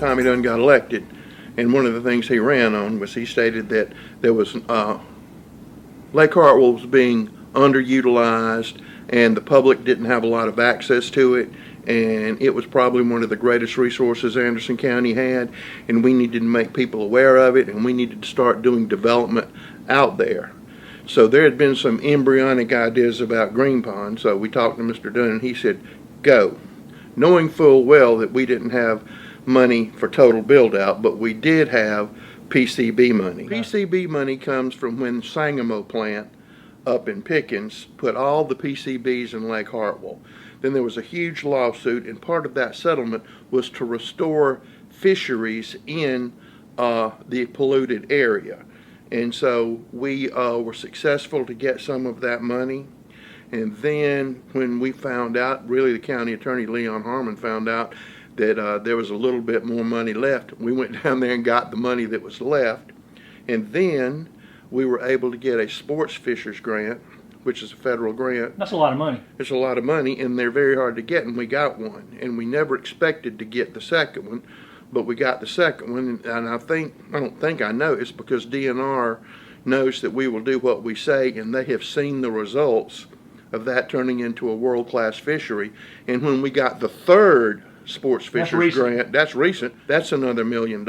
Tommy Dunn got elected, and one of the things he ran on was he stated that there was Lake Hartwell was being underutilized and the public didn't have a lot of access to it, and it was probably one of the greatest resources Anderson County had, and we needed to make people aware of it, and we needed to start doing development out there. So there had been some embryonic ideas about Green Pond, so we talked to Mr. Dunn and he said, go. Knowing full well that we didn't have money for total build out, but we did have PCB money. PCB money comes from when Sangamo plant up in Pickens put all the PCBs in Lake Hartwell. Then there was a huge lawsuit, and part of that settlement was to restore fisheries in the polluted area. And so we were successful to get some of that money. And then when we found out, really the county attorney, Leon Harmon, found out that there was a little bit more money left, we went down there and got the money that was left. And then we were able to get a sports fishers grant, which is a federal grant. That's a lot of money. It's a lot of money, and they're very hard to get, and we got one. And we never expected to get the second one, but we got the second one, and I know it's because DNR knows that we will do what we say, and they have seen the results of that turning into a world-class fishery. And when we got the third sports fishers grant, that's recent, that's another $1 million.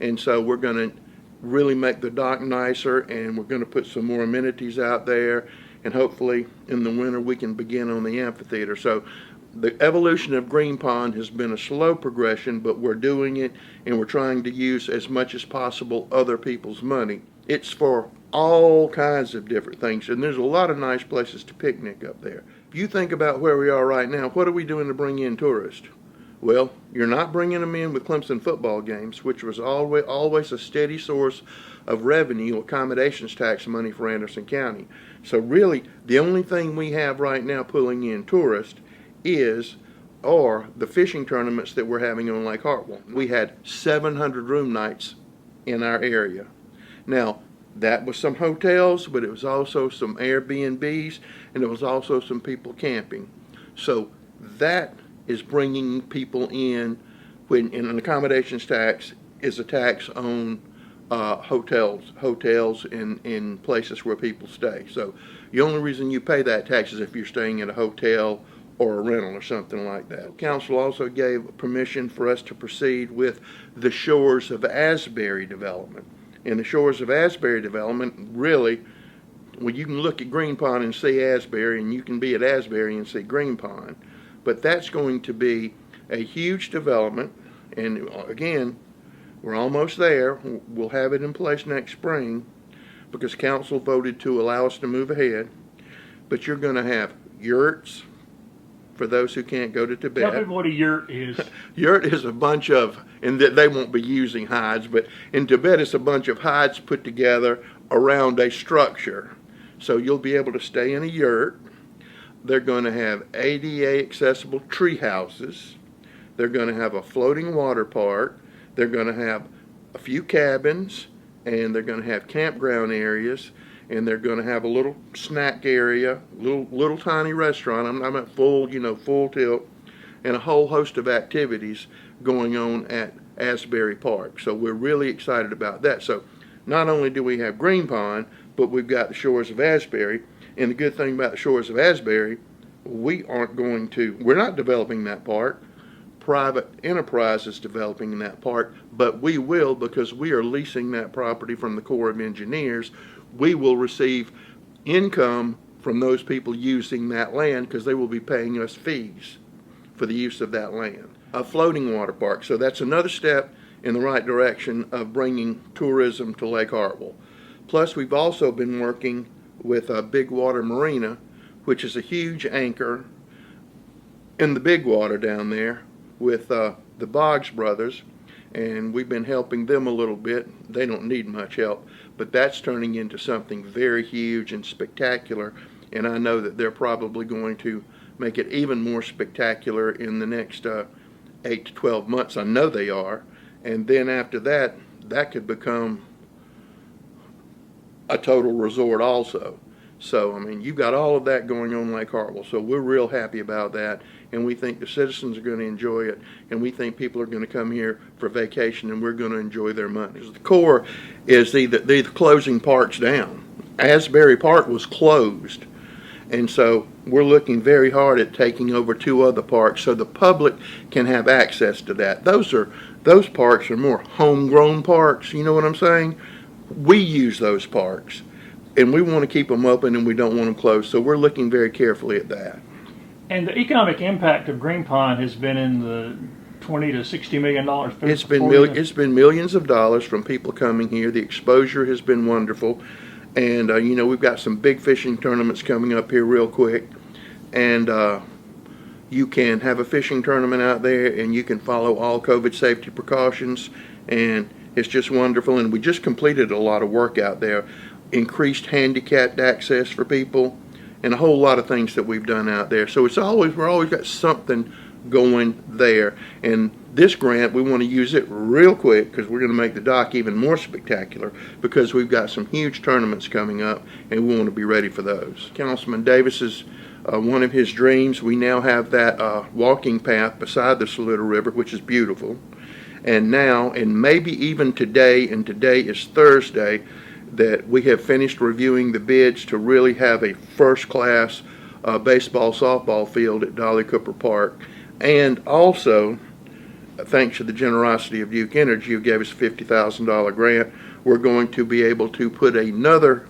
And so we're going to really make the dock nicer, and we're going to put some more amenities out there, and hopefully in the winter we can begin on the amphitheater. So the evolution of Green Pond has been a slow progression, but we're doing it, and we're trying to use as much as possible other people's money. It's for all kinds of different things, and there's a lot of nice places to picnic up there. If you think about where we are right now, what are we doing to bring in tourists? Well, you're not bringing them in with Clemson football games, which was always a steady source of revenue, accommodations tax money for Anderson County. So really, the only thing we have right now pulling in tourists are the fishing tournaments that we're having on Lake Hartwell. We had 700 room nights in our area. Now, that was some hotels, but it was also some Airbnbs, and it was also some people camping. So that is bringing people in when an accommodations tax is a tax on hotels in places where people stay. So the only reason you pay that tax is if you're staying at a hotel or a rental or something like that. Council also gave permission for us to proceed with the Shores of Asbury development. In the Shores of Asbury development, really, well, you can look at Green Pond and see Asbury, and you can be at Asbury and see Green Pond. But that's going to be a huge development, and again, we're almost there. We'll have it in place next spring because council voted to allow us to move ahead. But you're going to have yurts for those who can't go to Tibet. Tell people what a yurt is. Yurt is a bunch of, and they won't be using hides, but in Tibet it's a bunch of hides put together around a structure. So you'll be able to stay in a yurt. They're going to have ADA accessible tree houses. They're going to have a floating water park. They're going to have a few cabins, and they're going to have campground areas, and they're going to have a little snack area, little tiny restaurant. I'm at full tilt, and a whole host of activities going on at Asbury Park. So we're really excited about that. So not only do we have Green Pond, but we've got the Shores of Asbury. And the good thing about the Shores of Asbury, we're not developing that park. Private enterprise is developing that park, but we will, because we are leasing that property from the Corps of Engineers. We will receive income from those people using that land because they will be paying us fees for the use of that land. A floating water park, so that's another step in the right direction of bringing tourism to Lake Hartwell. Plus, we've also been working with a Big Water Marina, which is a huge anchor in the big water down there with the Boggs brothers, and we've been helping them a little bit. They don't need much help, but that's turning into something very huge and spectacular, and I know that they're probably going to make it even more spectacular in the next 8 to 12 months. I know they are, and then after that, that could become a total resort also. So, I mean, you've got all of that going on in Lake Hartwell. So we're real happy about that. And we think the citizens are going to enjoy it. And we think people are going to come here for vacation and we're going to enjoy their money. The core is the closing parks down. Asbury Park was closed. And so we're looking very hard at taking over 2 other parks so the public can have access to that. Those parks are more homegrown parks, you know what I'm saying? We use those parks. And we want to keep them open and we don't want them closed. So we're looking very carefully at that. And the economic impact of Green Pond has been in the $20 to $60 million. It's been millions of dollars from people coming here. The exposure has been wonderful. And, we've got some big fishing tournaments coming up here real quick. And you can have a fishing tournament out there and you can follow all COVID safety precautions. And it's just wonderful. And we just completed a lot of work out there. Increased handicapped access for people, and a whole lot of things that we've done out there. So we're always got something going there. And this grant, we want to use it real quick because we're going to make the dock even more spectacular because we've got some huge tournaments coming up and we want to be ready for those. Councilman Davis is one of his dreams. We now have that walking path beside the Saluda River, which is beautiful. And now, and maybe even today, and today is Thursday, that we have finished reviewing the bids to really have a first-class baseball, softball field at Dolly Cooper Park. And also, thanks to the generosity of Duke Energy, who gave us a $50,000 grant, we're going to be able to put another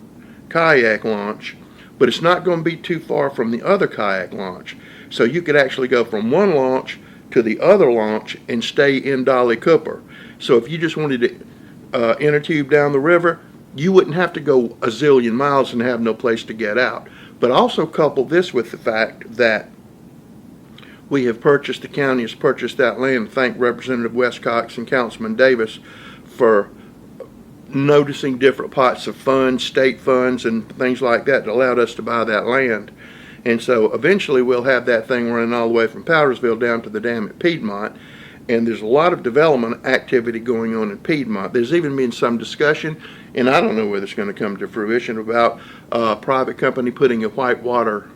kayak launch, but it's not going to be too far from the other kayak launch. So you could actually go from one launch to the other launch and stay in Dolly Cooper. So if you just wanted to inner tube down the river, you wouldn't have to go a zillion miles and have no place to get out. But also couple this with the fact that the county has purchased that land. Thank Representative Westcox and Councilman Davis for noticing different pots of funds, state funds, and things like that allowed us to buy that land. And so eventually we'll have that thing running all the way from Powdersville down to the dam at Piedmont. And there's a lot of development activity going on in Piedmont. There's even been some discussion, and I don't know whether it's going to come to fruition, about a private company putting a whitewater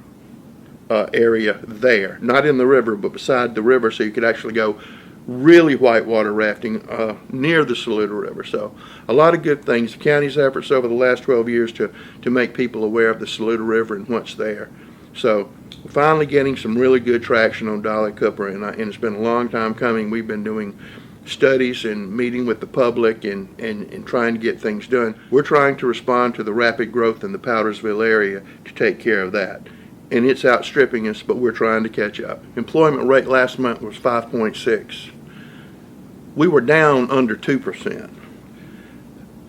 area there. Not in the river, but beside the river, so you could actually go really whitewater rafting near the Saluda River. So a lot of good things. The county's efforts over the last 12 years to make people aware of the Saluda River and what's there. So we're finally getting some really good traction on Dolly Cooper, and it's been a long time coming. We've been doing studies and meeting with the public and trying to get things done. We're trying to respond to the rapid growth in the Powdersville area to take care of that. And it's outstripping us, but we're trying to catch up. Employment rate last month was 5.6. We were down under 2%.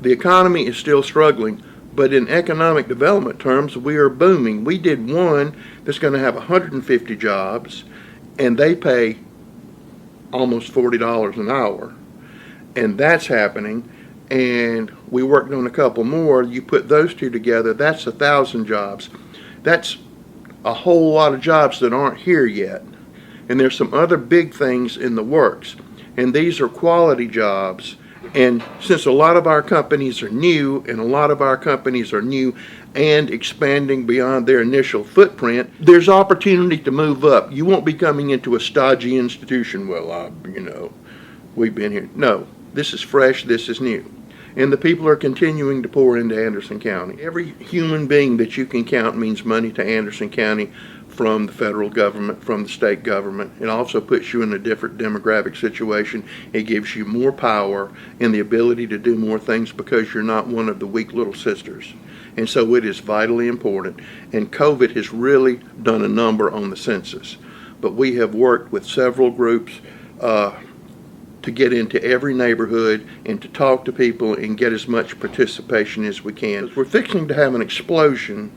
The economy is still struggling, but in economic development terms, we are booming. We did one that's going to have 150 jobs, and they pay almost $40 an hour. And that's happening. And we worked on a couple more. You put those two together, that's 1,000 jobs. That's a whole lot of jobs that aren't here yet. And there's some other big things in the works. And these are quality jobs. And since a lot of our companies are new, and expanding beyond their initial footprint, there's opportunity to move up. You won't be coming into a stodgy institution, we've been here. No, this is fresh, this is new. And the people are continuing to pour into Anderson County. Every human being that you can count means money to Anderson County from the federal government, from the state government. It also puts you in a different demographic situation. It gives you more power and the ability to do more things because you're not one of the weak little sisters. And so it is vitally important. And COVID has really done a number on the census. But we have worked with several groups to get into every neighborhood and to talk to people and get as much participation as we can. We're fixing to have an explosion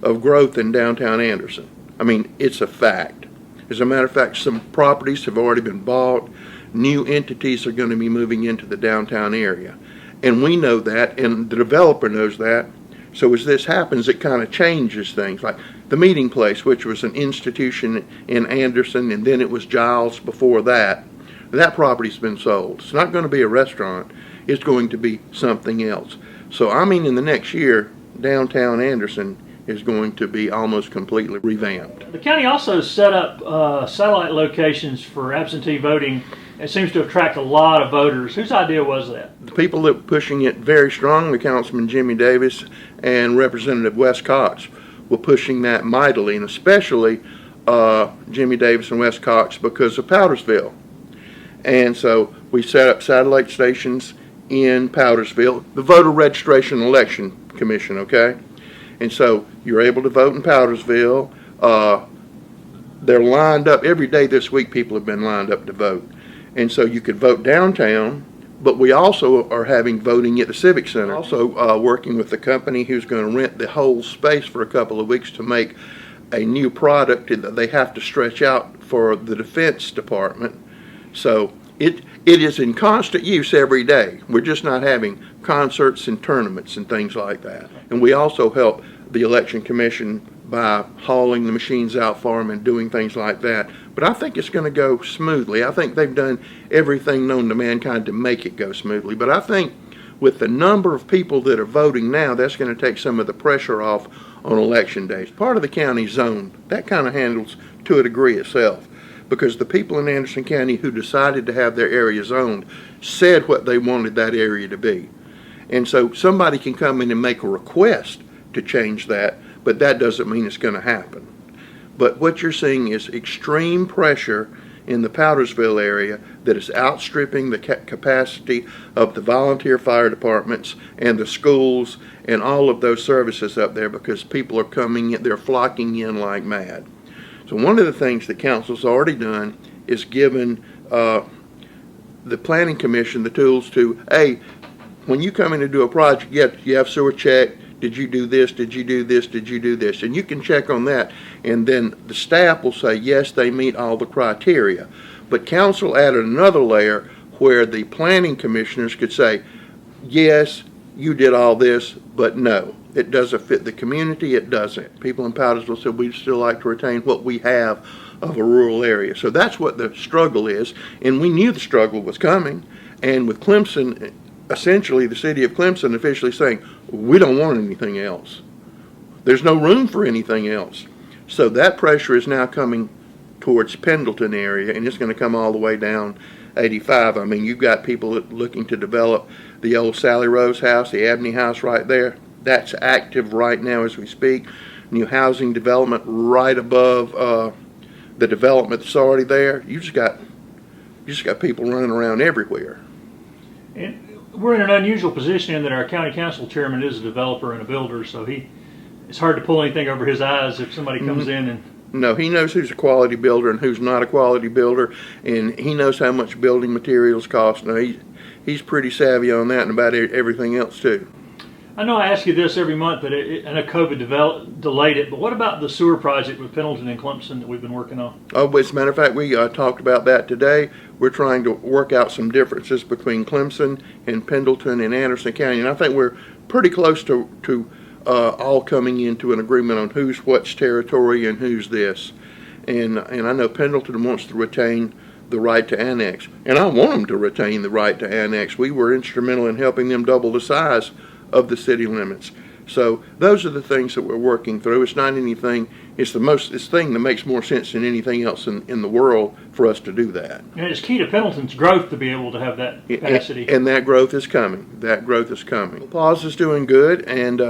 of growth in downtown Anderson. I mean, it's a fact. As a matter of fact, some properties have already been bought. New entities are going to be moving into the downtown area. And we know that, and the developer knows that. So as this happens, it kind of changes things. Like the Meeting Place, which was an institution in Anderson, and then it was Giles before that. That property's been sold. It's not going to be a restaurant. It's going to be something else. So I mean, in the next year, downtown Anderson is going to be almost completely revamped. The county also set up satellite locations for absentee voting. It seems to attract a lot of voters. Whose idea was that? The people that were pushing it very strongly, Councilman Jimmy Davis and Representative Wes Cox, were pushing that mightily, and especially Jimmy Davis and Wes Cox because of Powdersville. And so we set up satellite stations in Powdersville, the Voter Registration Election Commission, okay? And so you're able to vote in Powdersville. They're lined up every day this week. People have been lined up to vote. And so you could vote downtown, but we also are having voting at the Civic Center. Also working with the company who's going to rent the whole space for a couple of weeks to make a new product that they have to stretch out for the Defense Department. So it is in constant use every day. We're just not having concerts and tournaments and things like that. And we also help the Election Commission by hauling the machines out for them and doing things like that. But I think it's going to go smoothly. I think they've done everything known to mankind to make it go smoothly. But I think with the number of people that are voting now, that's going to take some of the pressure off on election days. Part of the county zone, that kind of handles to a degree itself, because the people in Anderson County who decided to have their area zoned said what they wanted that area to be. And so somebody can come in and make a request to change that, but that doesn't mean it's going to happen. But what you're seeing is extreme pressure in the Powdersville area that is outstripping the capacity of the volunteer fire departments and the schools and all of those services up there, because people are coming in, they're flocking in like mad. So one of the things that council's already done is given the Planning Commission the tools to, hey, when you come in to do a project, you have sewer check. Did you do this? Did you do this? Did you do this? And you can check on that. And then the staff will say, yes, they meet all the criteria. But council added another layer where the planning commissioners could say, yes, you did all this, but no, it doesn't fit the community. It doesn't. People in Powdersville said we'd still like to retain what we have of a rural area. So that's what the struggle is. And we knew the struggle was coming. And with Clemson, essentially the city of Clemson officially saying, we don't want anything else. There's no room for anything else. So that pressure is now coming towards Pendleton area, and it's going to come all the way down 85. I mean, you've got people looking to develop the old Sally Rose house, the Abney house right there. That's active right now as we speak. New housing development right above the development that's already there. You just got people running around everywhere. And we're in an unusual position in that our county council chairman is a developer and a builder, so it's hard to pull anything over his eyes if somebody comes in and... No, he knows who's a quality builder and who's not a quality builder, and he knows how much building materials cost. Now, he's pretty savvy on that and about everything else, too. I know I ask you this every month, but I know COVID delayed it, but what about the sewer project with Pendleton and Clemson that we've been working on? Oh, as a matter of fact, we talked about that today. We're trying to work out some differences between Clemson and Pendleton and Anderson County, and I think we're pretty close to all coming into an agreement on who's what's territory and who's this. And I know Pendleton wants to retain the right to annex, and I want them to retain the right to annex. We were instrumental in helping them double the size of the city limits. So those are the things that we're working through. It's not anything, it's the thing that makes more sense than anything else in the world for us to do that. And it's key to Pendleton's growth to be able to have that capacity. And that growth is coming. That growth is coming. Paws is doing good, and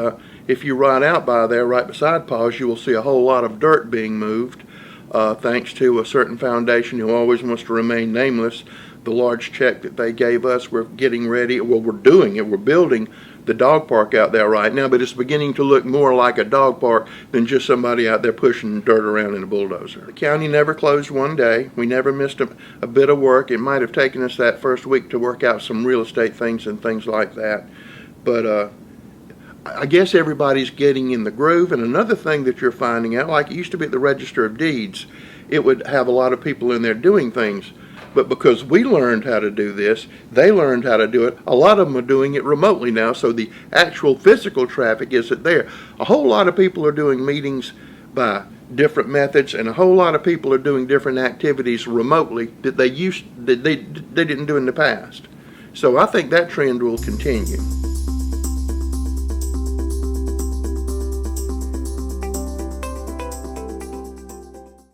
if you ride out by there right beside Paws, you will see a whole lot of dirt being moved thanks to a certain foundation who always wants to remain nameless. The large check that they gave us, we're getting ready, well, we're doing it, we're building the dog park out there right now, but it's beginning to look more like a dog park than just somebody out there pushing dirt around in a bulldozer. The county never closed one day. We never missed a bit of work. It might have taken us that first week to work out some real estate things and things like that, but I guess everybody's getting in the groove. And another thing that you're finding out, like it used to be at the Register of Deeds, it would have a lot of people in there doing things. But because we learned how to do this, they learned how to do it. A lot of them are doing it remotely now, so the actual physical traffic isn't there. A whole lot of people are doing meetings by different methods, and a whole lot of people are doing different activities remotely that they didn't do in the past. So I think that trend will continue.